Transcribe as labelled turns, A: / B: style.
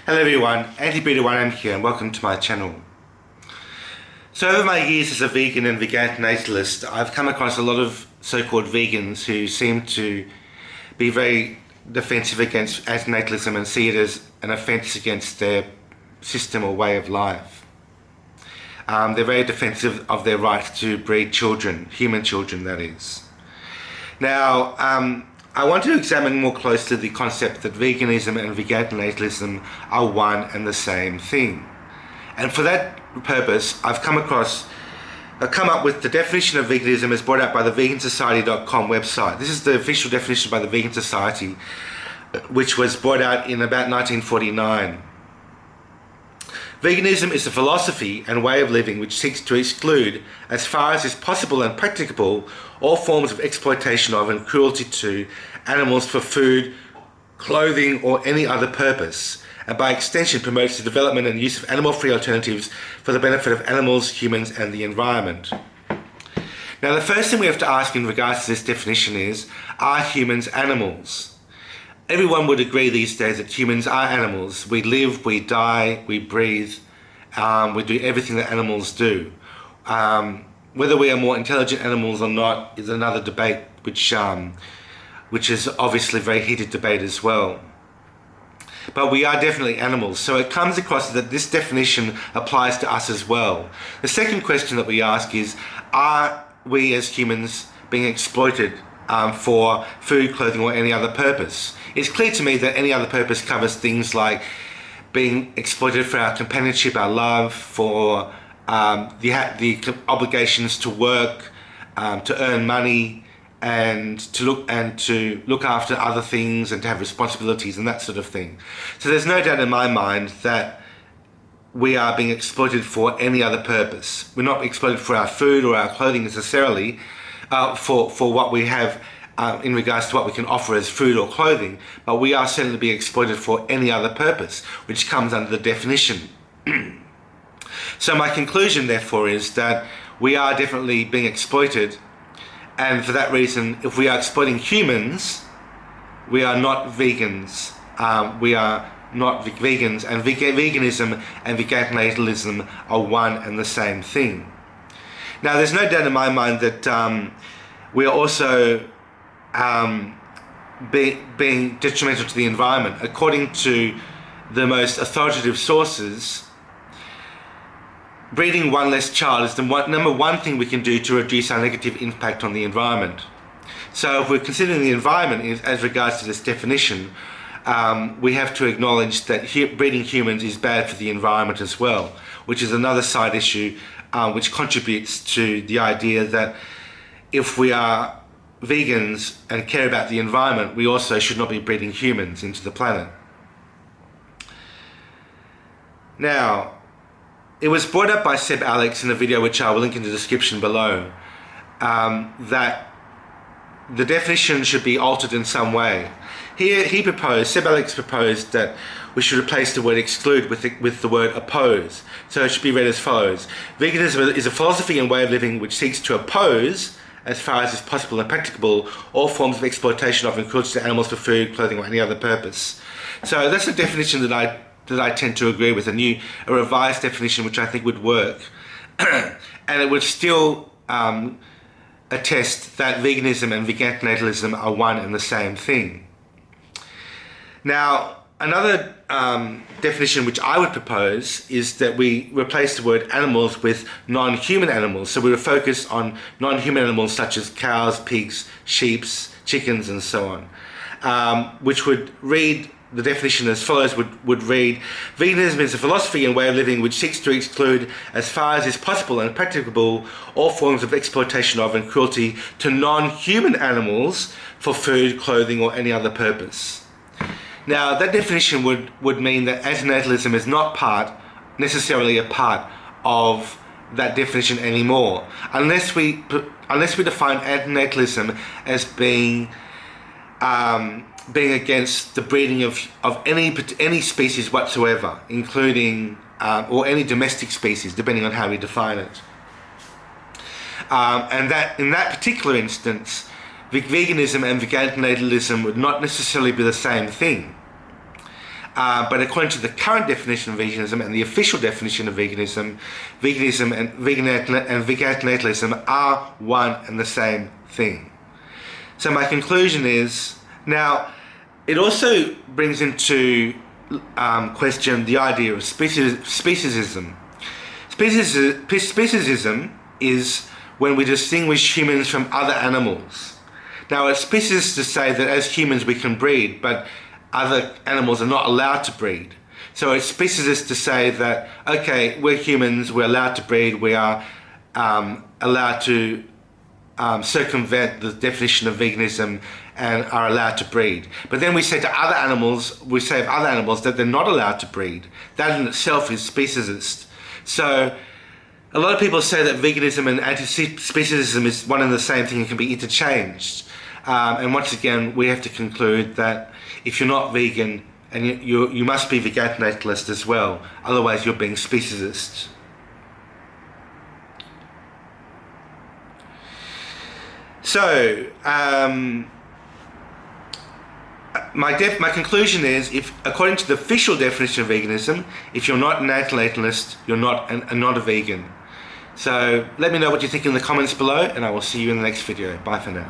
A: Hello everyone, Anti-Beta1M here and welcome to my channel. So over my years as a vegan and vegantinatalism, I've come across a lot of so-called vegans who seem to be very defensive against antinatalism and see it as an offence against their system or way of life. They're very defensive of their right to breed children, human children that is. Now, I want to examine more closely the concept that veganism and vegantinatalism are one and the same thing. And for that purpose, I've come up with the definition of veganism as brought out by the vegansociety.com website. This is the official definition by the Vegan Society, which was brought out in about 1949. Veganism is a philosophy and way of living which seeks to exclude, as far as is possible and practicable, all forms of exploitation of and cruelty to animals for food, clothing or any other purpose, and by extension promotes the development and use of animal-free alternatives for the benefit of animals, humans and the environment. Now, the first thing we have to ask in regards to this definition is, are humans animals? Everyone would agree these days that humans are animals. We live, we die, we breathe, we do everything that animals do. Whether we are more intelligent animals or not is another debate, which is obviously a very heated debate as well. But we are definitely animals, so it comes across that this definition applies to us as well. The second question that we ask is, are we as humans being exploited for food, clothing or any other purpose? It's clear to me that any other purpose covers things like being exploited for our companionship, our love, for the obligations to work, to earn money, and to look after other things and to have responsibilities and that sort of thing. So there's no doubt in my mind that we are being exploited for any other purpose. We're not exploited for our food or our clothing necessarily, for what we have in regards to what we can offer as food or clothing, but we are certainly being exploited for any other purpose, which comes under the definition. So my conclusion therefore is that we are definitely being exploited, and for that reason, if we are exploiting humans, we are not vegans. We are not vegans, and veganism and vegantinatalism are one and the same thing. Now, there's no doubt in my mind that we are also being detrimental to the environment. According to the most authoritative sources, breeding one less child is the number one thing we can do to reduce our negative impact on the environment. So if we're considering the environment as regards to this definition, we have to acknowledge that breeding humans is bad for the environment as well, which is another side issue which contributes to the idea that if we are vegans and care about the environment, we also should not be breeding humans into the planet. Now, it was brought up by Seb Alex in a video which I will link in the description below, that the definition should be altered in some way. Seb Alex proposed that we should replace the word exclude with the word oppose. So it should be read as follows. Veganism is a philosophy and way of living which seeks to oppose, as far as is possible and practicable, all forms of exploitation of and cruelty to animals for food, clothing or any other purpose. So that's a definition that I tend to agree with, a revised definition which I think would work. And it would still attest that veganism and vegantinatalism are one and the same thing. Now, another definition which I would propose is that we replace the word animals with non-human animals. So we would focus on non-human animals such as cows, pigs, sheep, chickens and so on, which would read, the definition as follows would read, veganism is a philosophy and way of living which seeks to exclude, as far as is possible and practicable, all forms of exploitation of and cruelty to non-human animals for food, clothing or any other purpose. Now, that definition would mean that antinatalism is not necessarily a part of that definition anymore, unless we define antinatalism as being against the breeding of any species whatsoever, including or any domestic species, depending on how we define it. And that in that particular instance, veganism and vegantinatalism would not necessarily be the same thing. But according to the current definition of veganism and the official definition of veganism, veganism and vegantinatalism are one and the same thing. So my conclusion is, now it also brings into question the idea of speciesism. Speciesism is when we distinguish humans from other animals. Now it's speciesist to say that as humans we can breed, but other animals are not allowed to breed. So it's speciesist to say that, okay, we're humans, we're allowed to breed, we are allowed to circumvent the definition of veganism and are allowed to breed. But then we say to other animals, we say of other animals that they're not allowed to breed. That in itself is speciesist. So a lot of people say that veganism and anti-speciesism is one and the same thing and can be interchanged. And once again, we have to conclude that if you're not vegan, and you must be vegantinatist as well, otherwise you're being speciesist. So, my conclusion is, if according to the official definition of veganism, if you're not an antinatalist, you're not a vegan. So let me know what you think in the comments below, and I will see you in the next video. Bye for now.